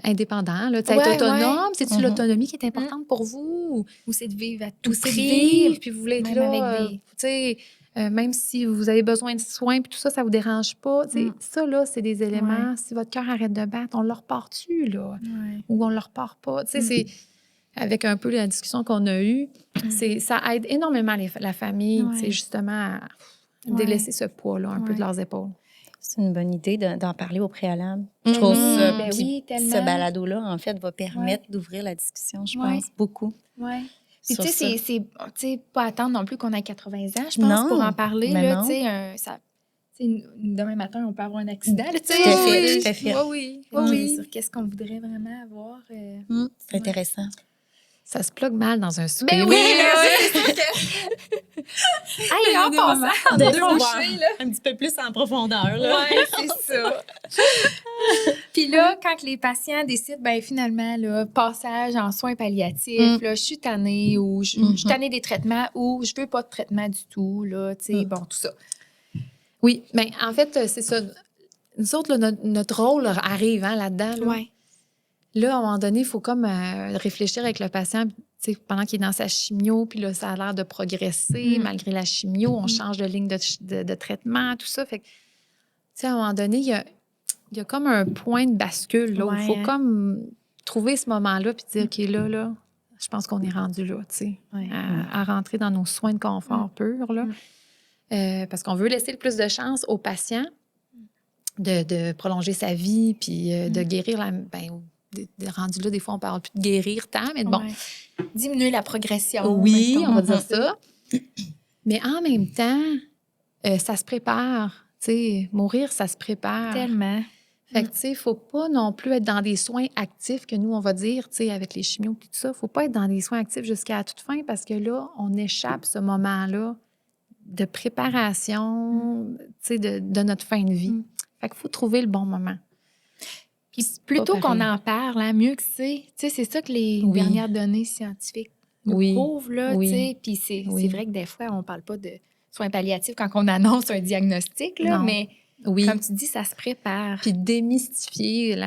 indépendant, là, être autonome? C'est-tu l'autonomie qui est importante pour vous? Ou c'est de vivre à tout prix? Vivre, puis vous voulez être même là, avec tu sais, même si vous avez besoin de soins, puis tout ça, ça vous dérange pas. Ça, là, c'est des éléments. Si votre cœur arrête de battre, on le repart-tu, là? Ou on le repart pas? Tu sais, c'est avec un peu la discussion qu'on a eue, ça aide énormément la famille, tu sais, justement, à délaisser ce poids-là un peu de leurs épaules. C'est une bonne idée d'en parler au préalable. Je trouve ça. Ben oui, tellement. Ce balado-là, en fait, va permettre d'ouvrir la discussion, je pense, beaucoup. Oui. Puis, tu sais, c'est pas attendre non plus qu'on ait 80 ans, je pense, pour en parler. Là, tu sais, demain matin, on peut avoir un accident. Là, tout à fait. Oui. Sur qu'est-ce qu'on voudrait vraiment avoir. C'est intéressant. Ça se plug mal dans un souper. Ben oui, c'est sûr que... Hey, en passant, on va un petit peu plus en profondeur. Oui, c'est ça. Puis là, quand les patients décident, ben finalement, là, passage en soins palliatifs, là, je suis tannée ou je suis tannée des traitements ou je veux pas de traitement du tout, là, tu sais, bon, tout ça. Oui, bien, en fait, c'est ça. Nous autres, là, notre rôle arrive là-dedans. Là. Oui. Là, à un moment donné, il faut comme réfléchir avec le patient pendant qu'il est dans sa chimio, puis là, ça a l'air de progresser malgré la chimio. On change de ligne de traitement, tout ça. Fait que, tu sais, à un moment donné, il y a comme un point de bascule là, où il faut comme trouver ce moment-là puis dire, OK, là, je pense qu'on est rendu là, tu sais, à rentrer dans nos soins de confort purs, là. Parce qu'on veut laisser le plus de chance aux patients de prolonger sa vie puis de guérir rendu là, des fois, on parle plus de guérir tant, mais bon. Diminuer la progression. Oui, on va dire ça. Mais en même temps, ça se prépare. Tu sais, mourir, ça se prépare. Tellement. Fait que, tu sais, il ne faut pas non plus être dans des soins actifs que nous, on va dire, tu sais, avec les chimios et tout ça. Il ne faut pas être dans des soins actifs jusqu'à la toute fin parce que là, on échappe ce moment-là de préparation, tu sais, de notre fin de vie. Fait qu'il faut trouver le bon moment. Puis plutôt qu'on en parle, hein, mieux que c'est. Tu sais, c'est ça que les dernières données scientifiques nous prouvent, là, tu sais. Puis c'est vrai que des fois, on parle pas de soins palliatifs quand on annonce un diagnostic, là, mais comme tu dis, ça se prépare. Puis démystifier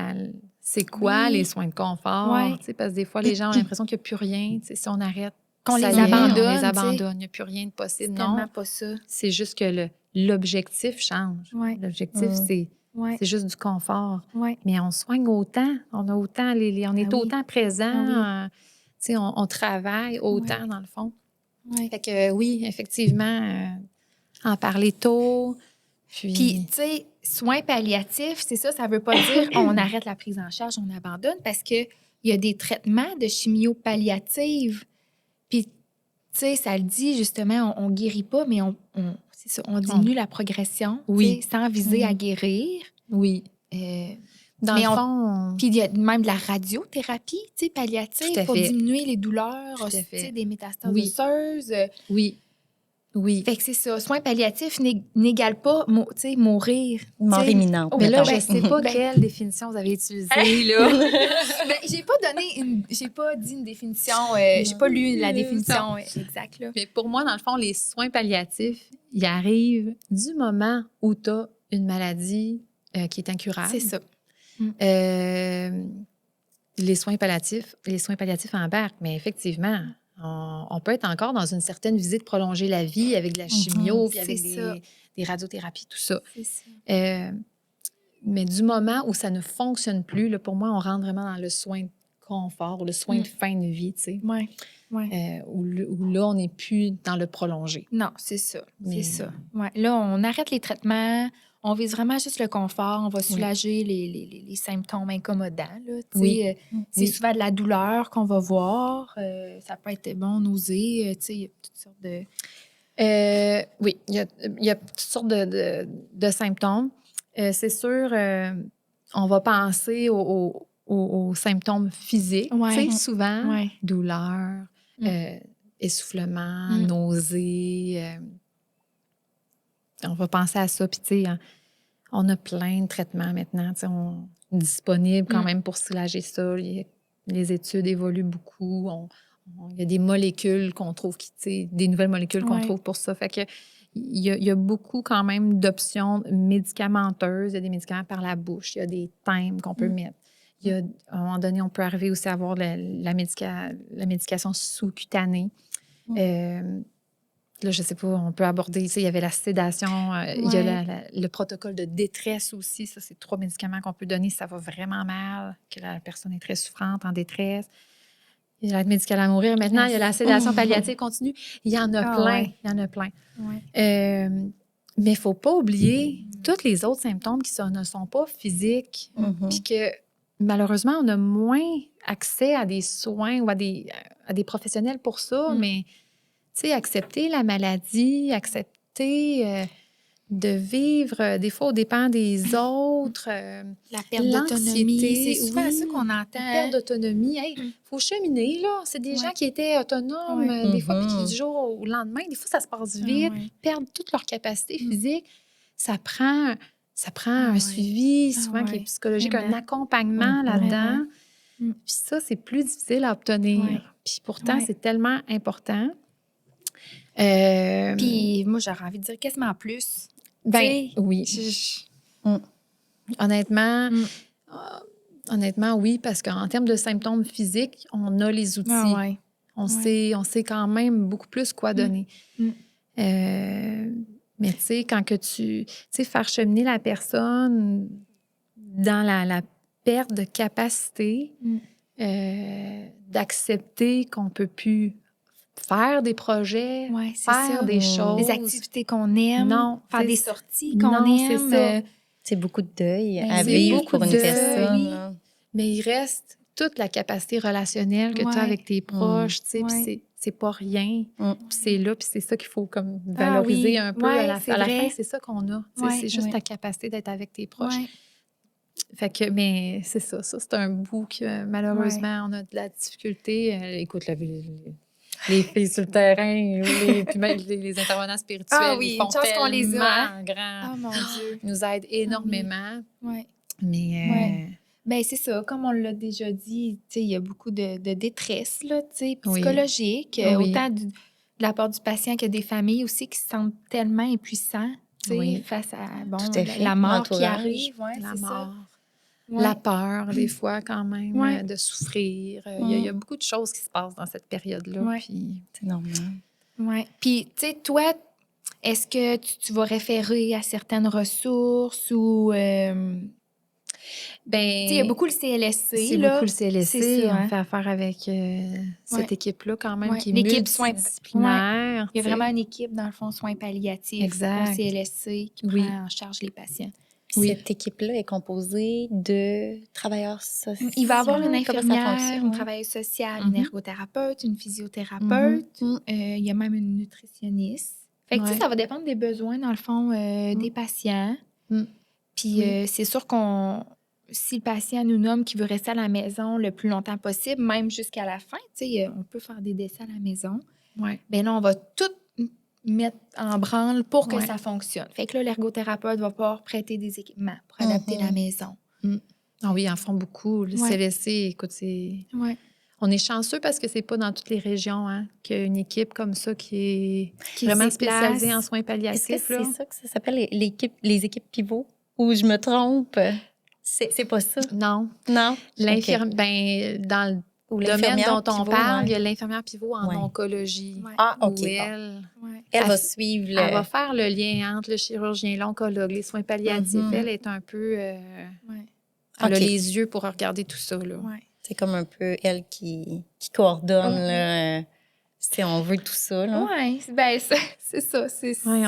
c'est quoi les soins de confort, tu sais, parce que des fois, les gens ont l'impression qu'il n'y a plus rien, tu sais, si on arrête. Qu'on les abandonne. On les abandonne, il n'y a plus rien de possible. C'est tellement pas ça. C'est juste que l'objectif change. L'objectif, c'est juste du confort. Mais on soigne autant, on a autant, on est autant présent, tu sais, on travaille autant dans le fond. Fait que oui, effectivement, en parler tôt. Puis, tu sais, soins palliatifs, c'est ça veut pas dire on arrête la prise en charge, on abandonne, parce qu'il y a des traitements de chimio palliative. Puis, tu sais, ça le dit justement, on guérit pas, mais c'est ça, on diminue la progression sans viser à guérir. Oui. Dans le fond... Puis il y a même de la radiothérapie, tu sais, palliative pour diminuer les douleurs, tu sais, des métastases osseuses. Oui. Fait que c'est ça. Soins palliatifs n'égale pas, tu sais, mourir. Mort imminente. Mais là, je ne sais pas quelle définition vous avez utilisée, là. J'ai pas dit une définition, j'ai pas lu la définition exacte, là. Mais pour moi, dans le fond, les soins palliatifs, ils arrivent du moment où tu as une maladie qui est incurable. C'est ça. Les soins palliatifs embarquent, mais effectivement, on peut être encore dans une certaine visée de prolonger la vie avec de la chimio, puis avec des radiothérapies, tout ça. C'est ça. Mais du moment où ça ne fonctionne plus, là, pour moi, on rentre vraiment dans le soin de confort, le soin de fin de vie, tu sais. Oui. Où là, on n'est plus dans le prolongé. Non, c'est ça. C'est ça. Ouais. Là, on arrête les traitements. On vise vraiment juste le confort. On va soulager les symptômes incommodants. Là, c'est souvent de la douleur qu'on va voir. Ça peut être nausée. Il y a toutes sortes de... oui, il y a toutes sortes de symptômes. C'est sûr, on va penser aux symptômes physiques. Souvent, douleur, essoufflement, nausée. On va penser à ça. Puis, tu sais, on a plein de traitements maintenant disponibles quand même pour soulager ça. Les études évoluent beaucoup. Il y a des molécules qu'on trouve, des nouvelles molécules qu'on trouve pour ça. Fait que il y a beaucoup quand même d'options médicamenteuses. Il y a des médicaments par la bouche. Il y a des thèmes qu'on peut mettre. À un moment donné, on peut arriver aussi à avoir la médication sous-cutanée. Là, je ne sais pas, on peut aborder, il y avait la sédation, il y a le protocole de détresse aussi. Ça, c'est 3 médicaments qu'on peut donner si ça va vraiment mal, que la personne est très souffrante, en détresse. Il y a l'aide médicale à mourir. Maintenant, il y a la sédation palliative continue. Il y en a plein. Il y en a plein. Mais il ne faut pas oublier tous les autres symptômes qui ne sont pas physiques. Puis que, malheureusement, on a moins accès à des soins ou à des professionnels pour ça. Mais, tu sais, accepter la maladie, accepter de vivre, des fois, aux dépens des autres. La perte d'autonomie, c'est souvent ça qu'on entend. La perte d'autonomie. Il faut cheminer, là. C'est des gens qui étaient autonomes, des fois, puis du jour au lendemain, des fois, ça se passe vite, perdent toute leur capacité physique. Ça prend un suivi, souvent, qui est psychologique, un accompagnement là-dedans. Puis ça, c'est plus difficile à obtenir. Puis pourtant, c'est tellement important. Puis moi, j'aurais envie de dire quasiment plus. Oui. Honnêtement, oui, parce qu'en termes de symptômes physiques, on a les outils. On sait quand même beaucoup plus quoi donner. Mais tu sais, quand que tu sais, faire cheminer la personne dans la perte de capacité, d'accepter qu'on ne peut plus faire des projets, faire des choses. Des activités qu'on aime, faire des sorties qu'on aime. C'est ça. C'est beaucoup de deuil à vivre pour une personne. Mais il reste toute la capacité relationnelle que tu as avec tes proches, tu sais, puis c'est pas rien. Puis c'est là, puis c'est ça qu'il faut comme valoriser un peu à la fin. C'est ça qu'on a. C'est juste ta capacité d'être avec tes proches. Fait que, mais c'est ça. Ça, c'est un bout que, malheureusement, on a de la difficulté. Écoute, les filles sur le terrain, puis même les intervenants spirituels, ils font tellement qu'on les a. Grand. Oh mon Dieu. Ils nous aident énormément. Mais ben, c'est ça, comme on l'a déjà dit, il y a beaucoup de détresse là, psychologique, autant de la part du patient que des familles aussi qui se sentent tellement impuissants face à la mort qui arrive. La mort. La peur, des fois, quand même, de souffrir. Il y a beaucoup de choses qui se passent dans cette période-là. Puis c'est normal. Oui. Puis, tu sais, toi, est-ce que tu vas référer à certaines ressources ou... il y a beaucoup le CLSC. C'est beaucoup le CLSC. On fait affaire avec cette équipe-là, quand même, qui est multidisciplinaire. Il y a vraiment une équipe, dans le fond, soins palliatifs au CLSC qui prend en charge les patients. Cette équipe-là est composée de travailleurs sociaux. Il va y avoir une infirmière, une travailleuse sociale, une ergothérapeute, une physiothérapeute. Il y a même une nutritionniste. Fait que ça va dépendre des besoins, dans le fond, des patients. Puis c'est sûr si le patient nous nomme qu'il veut rester à la maison le plus longtemps possible, même jusqu'à la fin, on peut faire des décès à la maison. Bien là, on va tout mettre en branle pour que ça fonctionne. Fait que là, l'ergothérapeute va pouvoir prêter des équipements pour adapter la maison. Ah oui, ils en font beaucoup. Le CLSC, écoute, c'est... On est chanceux parce que c'est pas dans toutes les régions qu'il y a une équipe comme ça qui est vraiment spécialisée en soins palliatifs. Est-ce que c'est ça que ça s'appelle, les équipes pivots? Ou je me trompe? C'est pas ça. Non. Non? Ben, dans le Ou domaine l'infirmière dont on pivot, parle, ouais. il y a l'infirmière pivot en Ouais. oncologie. Ouais. Ah, OK. Où Bon. elle Elle Elle va f- suivre le... va faire le lien entre le chirurgien, l'oncologue, les soins palliatifs. Mhm. Elle est un peu... Ouais. Elle a OK. les yeux pour regarder tout ça, là. Ouais. C'est comme un peu elle qui coordonne, Ouais. là, si on veut tout ça, là. Ouais, ben, c'est ça. Oui,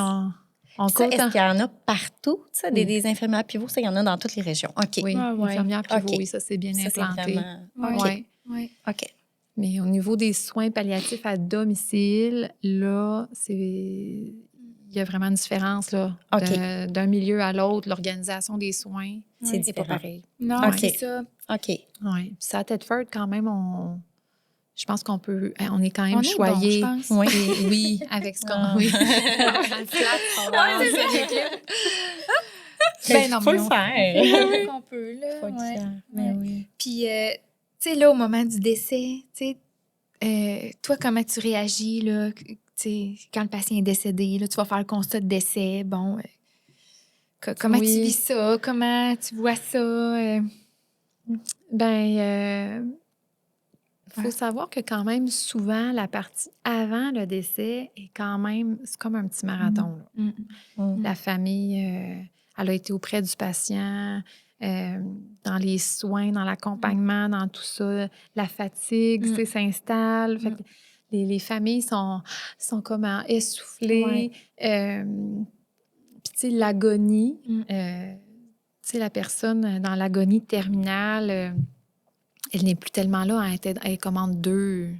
on Ça, compte est-ce qu'il y en a partout, ça, Oui. des infirmières pivots? Ça, il y en a dans toutes les régions. OK. Oui, Ouais, ouais. infirmière pivot, OK. oui, ça, c'est bien Ça, c'est implanté. vraiment... Ouais. OK. Ouais. Ouais. OK. Mais au niveau des soins palliatifs à domicile, là, il y a vraiment une différence là, OK. d'un milieu à l'autre. L'organisation des soins, C'est Ouais. c'est pas différent. pareil. Non, OK. c'est ça. OK. Ouais. Puis ça, à Thetford, quand même, je pense qu'on peut... On est quand même On est bon, je choyé. pense. Oui. Oui, avec ce qu'on... Ah. Oui. Ouais, Ben non, faut mais le on faire. qu'on peut, là. Faut le Ouais. faire. Ouais. Mais oui. Puis, tu sais, là, au moment du décès, tu sais, toi, comment tu réagis, là, tu sais, quand le patient est décédé, là, tu vas faire le constat de décès, bon, comment Oui. tu vis ça? Comment tu vois ça? Ben, faut Ouais. savoir que quand même, souvent, la partie avant le décès est quand même... C'est comme un petit marathon, là. Mm. La famille, elle a été auprès du patient, dans les soins, dans l'accompagnement, dans tout ça. La fatigue, tu sais, s'installe. Fait que les familles sont comme essoufflées. Puis, tu sais, l'agonie, tu sais, la personne dans l'agonie terminale, elle n'est plus tellement là. Elle commande deux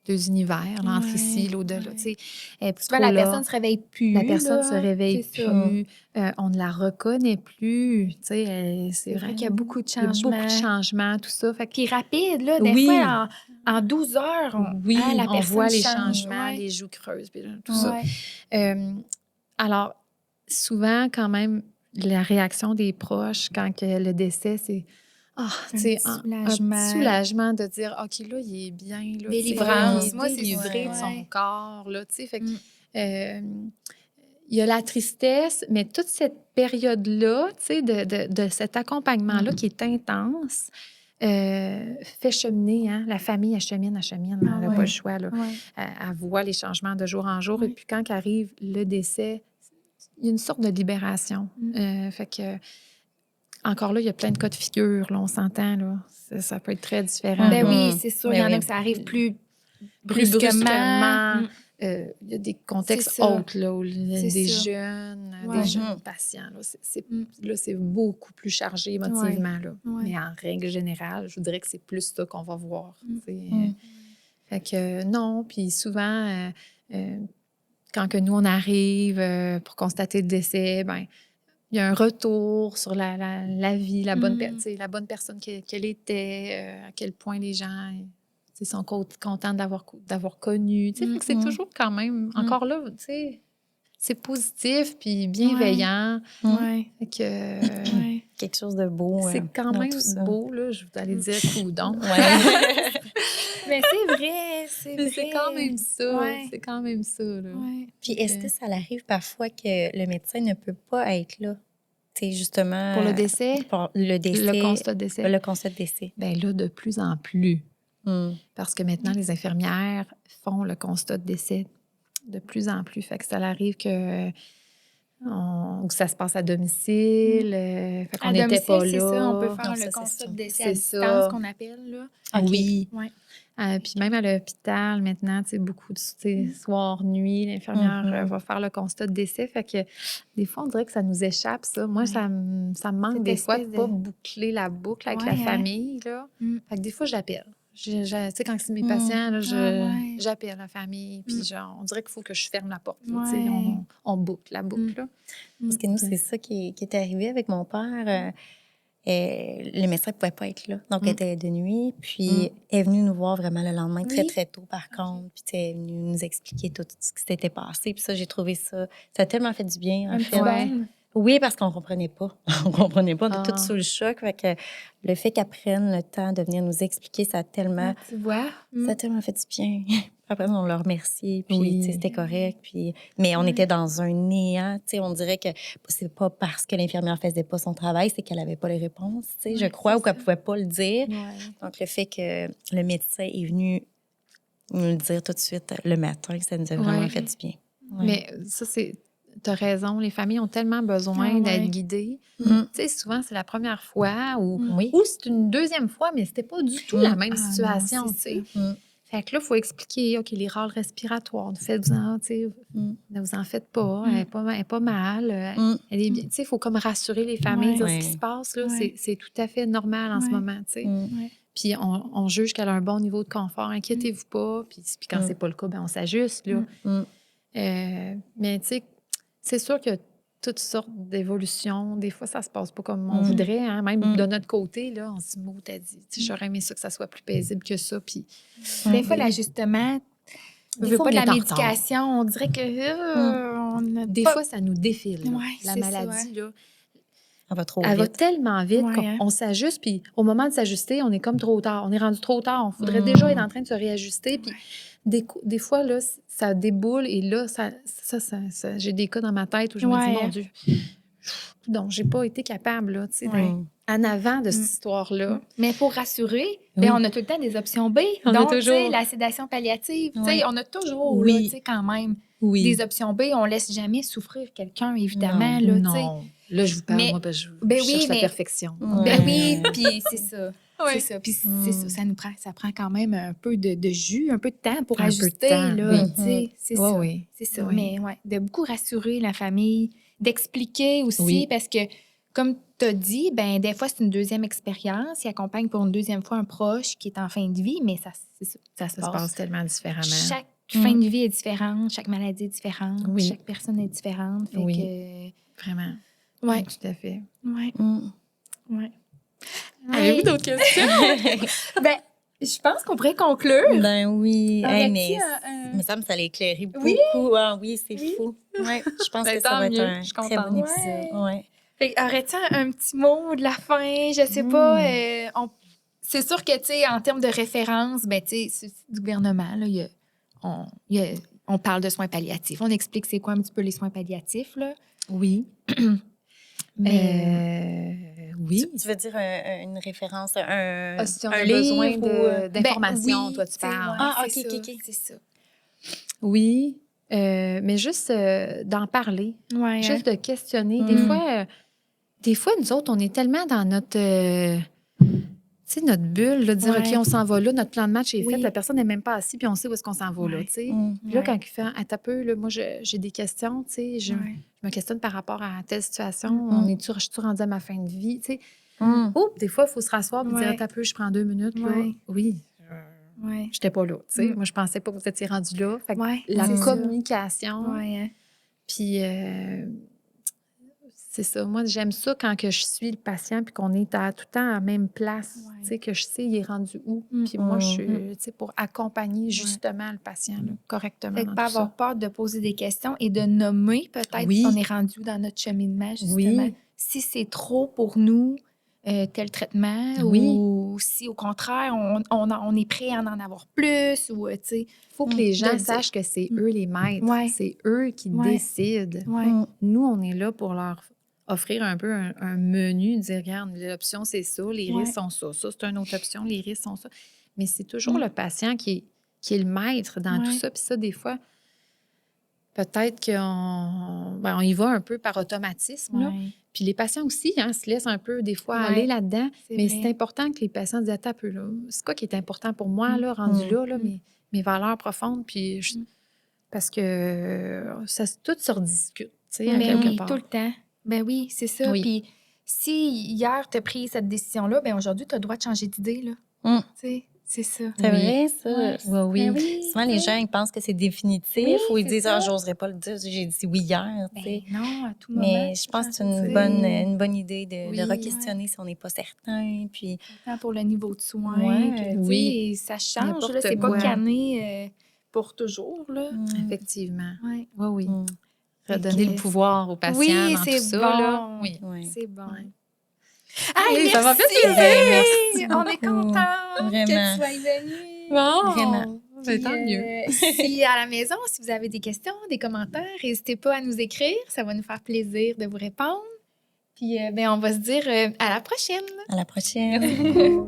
univers, là, entre Ouais, ici, l'au-delà. ouais. Tu sais, elle est plus Souvent, trop la là. personne se réveille plus. La personne là. se réveille C'est ça. plus, on ne la reconnaît plus. Tu sais, c'est C'est vrai vrai. qu'il y a beaucoup de Il y a changements. beaucoup de changements, tout ça. Fait que, Puis rapide, là, des Oui. fois, en 12 heures, oui, la on personne voit les change. changements, Ouais. les joues creuses, puis tout ça. Ouais. Alors, souvent, quand même, la réaction des proches quand que le décès, c'est tu sais, petit un soulagement. petit soulagement de dire OK, là, il est bien. Là, tu sais, Délivrance. il est Moi, c'est délivré ça. de son Ouais. corps. Là, tu sais, fait que, Mm. il y a la tristesse, mais toute cette période-là, tu sais, de cet accompagnement-là qui est intense, fait cheminer. Hein? La famille, elle chemine. Elle n'a pas le choix. Là. Ouais. Elle voit les changements de jour en jour. Ouais. Et puis quand arrive le décès, il y a une sorte de libération. Fait que, encore là, il y a plein de cas de figure. Là, on s'entend. Là. Ça peut être très différent. Ben Mhm. oui, c'est sûr. Il y en oui. a que ça arrive plus Plus brusquement. Mm. Il y a des contextes C'est ça. autres, là, où C'est des ça. jeunes, Ouais. des jeunes patients. Là, Mm. là, c'est beaucoup plus chargé émotivement. Là. Ouais. Mais en règle générale, je voudrais que c'est plus ça qu'on va voir. Tu sais. Mm. Fait que non, puis souvent, quand que nous, on arrive pour constater le décès, ben il y a un retour sur la vie, la bonne, tu sais, la bonne personne qu'elle était, à quel point les gens tu sais, sont contents d'avoir connu. Tu sais, fait que c'est toujours quand même, encore là, tu sais, c'est positif puis bienveillant. Ouais. Fait que, Ouais. Quelque chose de beau. c'est quand dans même tout ça. beau, là. Je voudrais dire coudon. Ouais. Mais c'est vrai, c'est Mais vrai. c'est quand même ça. Ouais. C'est quand même ça, là. Ouais. Puis est-ce que ça arrive parfois que le médecin ne peut pas être là? Tu sais, justement... Pour le décès, Pour le décès. le constat de décès. Le constat de décès. Bien là, de plus en plus. Mm. Parce que maintenant, les infirmières font le constat de décès de plus en plus. Fait que ça arrive que ça se passe à domicile. Fait qu'on À n'était domicile, pas c'est là. ça. On peut faire Non, ça, le c'est constat ça. de décès C'est à ça. distance, qu'on appelle, là. OK. Oui. Ouais. Puis même à l'hôpital, maintenant, tu sais, beaucoup de soir, nuit, l'infirmière va faire le constat de décès. Fait que des fois, on dirait que ça nous échappe, ça. Moi, Ouais. ça me manque Cette des fois de espèce ne pas de- boucler la boucle avec Ouais, la hein. famille, là. Fait que des fois, j'appelle. Tu sais, quand c'est mes patients, là, ouais. j'appelle la famille. Puis on dirait qu'il faut que je ferme la porte. Là, tu sais, Ouais. on boucle la boucle, là. Parce que nous, c'est ça qui est arrivé avec mon père. Le médecin ne pouvait pas être là. Donc, elle était de nuit. Puis, elle est venue nous voir vraiment le lendemain, très, Oui. très tôt, par contre. Puis, elle est venue nous expliquer tout ce qui s'était passé. Puis ça, j'ai trouvé ça... Ça a tellement fait du bien, en Un fait. petit baume. Oui, parce qu'on comprenait pas. On comprenait pas, on était Ah. toutes sous le choc. Fait que le fait qu'elle prenne le temps de venir nous expliquer, ça a tellement, Tu vois? ça a tellement fait du bien. Après, on leur remercié, puis Oui. tu sais, c'était correct. Puis... Mais on était dans un néant. Tu sais, on dirait que c'est pas parce que l'infirmière faisait pas son travail, c'est qu'elle avait pas les réponses, tu sais, je crois, ou qu'elle pouvait pas le dire. Ouais. Donc, le fait que le médecin est venu nous le dire tout de suite le matin, ça nous a vraiment Ouais. fait du bien. Ouais. Mais ça, c'est... T'as raison, les familles ont tellement besoin d'être guidées. Mm. Tu sais, souvent, c'est la première fois Oui. ou c'est une deuxième fois, mais c'était pas du tout la même Ah non, situation, c'est tu sais. Mm. Fait que là, il faut expliquer, OK, les râles respiratoires, faites-en, tu sais, ne vous en faites pas, elle est pas mal, elle est bien. Tu sais, il faut comme rassurer les familles, dire ce qui se passe, là, c'est tout à fait normal en ce moment, tu sais. Puis on juge qu'elle a un bon niveau de confort, inquiétez-vous pas, puis quand c'est pas le cas, ben on s'ajuste, là. Mais tu sais, c'est sûr qu'il y a toutes sortes d'évolutions. Des fois, ça se passe pas comme on voudrait, hein? Même de notre côté, là, on se dit, t'as dit, tu sais, j'aurais aimé ça que ça soit plus paisible que ça, puis... Des fois, l'ajustement, Des fois, pas de on la est en médication, on dirait que on a Des pas... fois, ça nous défile, là. Ouais, La c'est maladie, ça, là. Elle va trop Elle va vite. tellement vite Ouais, hein. qu'on s'ajuste, puis au moment de s'ajuster, on est comme trop tard. On est rendu trop tard. On faudrait déjà être en train de se réajuster. Puis des fois, là, ça déboule et là, ça j'ai des cas dans ma tête où je me dis, mon Dieu, donc j'ai pas été capable, là, tu sais, d'être en avant de cette histoire-là. Mais pour rassurer, Oui. on a tout le temps des options B. On a Donc, tu sais, toujours. la sédation palliative, tu sais, Oui. on a toujours, Oui. là, tu sais, quand même, Oui. des options B. On laisse jamais souffrir quelqu'un, évidemment, là, tu sais. Non. Là, je vous parle, Mais- moi, parce que ben je cherche oui, la mais- perfection. Ben oui, puis c'est ça. Ouais. C'est ça. Puis c'est ça. Ça prend quand même un peu de jus, un peu de temps pour Un peu de ajuster, temps, là. oui. Tu sais, c'est Oui, ça. oui. C'est ça. Oui. Mais ouais, de beaucoup rassurer la famille, d'expliquer aussi, Oui. parce que, comme tu as dit, ben des fois, c'est une deuxième expérience. Il accompagne pour une deuxième fois un proche qui est en fin de vie, mais c'est ça. Ça se Ça se passe. passe tellement différemment. Chaque fin de vie est différente, chaque maladie est différente, Oui. chaque personne est différente. Fait Oui. Vraiment. que, ouais, Tout à fait. ouais, ouais. Avez-vous d'autres questions? Ben, je pense qu'on pourrait conclure. Ben oui. Hey, Aurais-tu mais un- il me semble que ça l'a éclairé beaucoup. Oui? Ah oui, c'est fou. Ouais, je pense Ben, que ça tant va être mieux. un Je suis très bon contente. épisode. Ouais. Fait que, aurais-tu un petit mot de la fin? Je sais pas. C'est sûr que, tu sais, en termes de référence, ben, tu sais, du gouvernement, là, on parle de soins palliatifs. On explique c'est quoi un petit peu les soins palliatifs, là. Oui. Oui. Tu veux dire une référence, Si on un a livre besoin ou... d'informations, oui, toi, tu tu sais, parles. ouais, Ah, c'est OK, ça, OK, OK. C'est ça. Oui. Mais juste d'en parler. Ouais, Juste de questionner. Mm. Des fois, nous autres, on est tellement dans notre... tu sais, notre bulle, là, de dire, Ouais. OK, on s'en va là, notre plan de match est Oui. fait, la personne n'est même pas assise, puis on sait où est-ce qu'on s'en va là, Ouais. tu sais. Mm. Puis là, Ouais. quand il fait, à peu, là, moi, j'ai des questions, tu sais, je me questionne par rapport à telle situation, je suis rendue à ma fin de vie, tu sais. Oups, des fois, il faut se rasseoir et dire, à peu, je prends 2 minutes, là. Ouais. Oui, Ouais. j'étais pas là, tu sais. Moi, je pensais pas que vous étiez rendu là. Fait que Ouais, la c'est ça. communication, Ouais, hein. puis c'est ça. Moi, j'aime ça quand que je suis le patient puis qu'on est tout le temps à la même place, Ouais. tu sais, que je sais il est rendu où. Puis moi, je suis, tu sais, pour accompagner justement le patient là, correctement Fait que dans pas tout ça. avoir peur de poser des questions et de nommer peut-être Oui. on est rendu où dans notre cheminement, justement. Oui. Si c'est trop pour nous, tel traitement, Oui. ou si au contraire, on est prêt à en avoir plus, ou tu sais. Il faut que les de gens le dire. sachent que c'est eux les maîtres. Ouais. C'est eux qui Ouais. décident. Ouais. Nous, on est là pour leur offrir un peu un menu, dire, regarde, l'option, c'est ça, les risques sont ça, ça, c'est une autre option, les risques sont ça. Mais c'est toujours le patient qui est le maître dans tout ça. Puis ça, des fois, peut-être qu'on y va un peu par automatisme. Là. Ouais. Puis les patients aussi se laissent un peu, des fois, Ouais. aller là-dedans. C'est Mais vrai. c'est important que les patients disent, attends un peu, là, c'est quoi qui est important pour moi, là, rendu là, mes valeurs profondes. Puis parce que tout se rediscute, tu sais, à Ben quelque oui, part. tout le temps. Ben oui, c'est ça. Oui. Puis si hier, tu as pris cette décision-là, ben aujourd'hui, tu as le droit de changer d'idée, là. Tu sais, c'est ça. C'est Oui. vrai, ça. Ouais. Oui. Ben oui, Souvent, les tu sais. gens, ils pensent que c'est définitif Oui, ou ils c'est disent, ça. j'oserais pas le dire, j'ai dit oui hier, tu sais. Ben non, à tout moment. Mais je tu peux pense que c'est changer une bonne idée de Oui. re-questionner si on n'est pas certain. Puis, Tant pour le niveau de soins. Ouais, que, tu oui. sais, ça change, N'importe là. C'est quoi. pas canné pour toujours, là. Effectivement. Ouais. Oui. Mm. redonner le pouvoir aux patients Oui, dans c'est tout ça. bon. Là. Oui. C'est bon. Ouais. Ah, Oui, ça m'a fait merci! plaisir, merci On est beaucoup. contents que Vraiment. tu sois venue. Bon, Vraiment. ben, Puis, tant mieux. Si à la maison, si vous avez des questions, des commentaires, n'hésitez pas à nous écrire. Ça va nous faire plaisir de vous répondre. Puis, on va se dire à la prochaine. À la prochaine.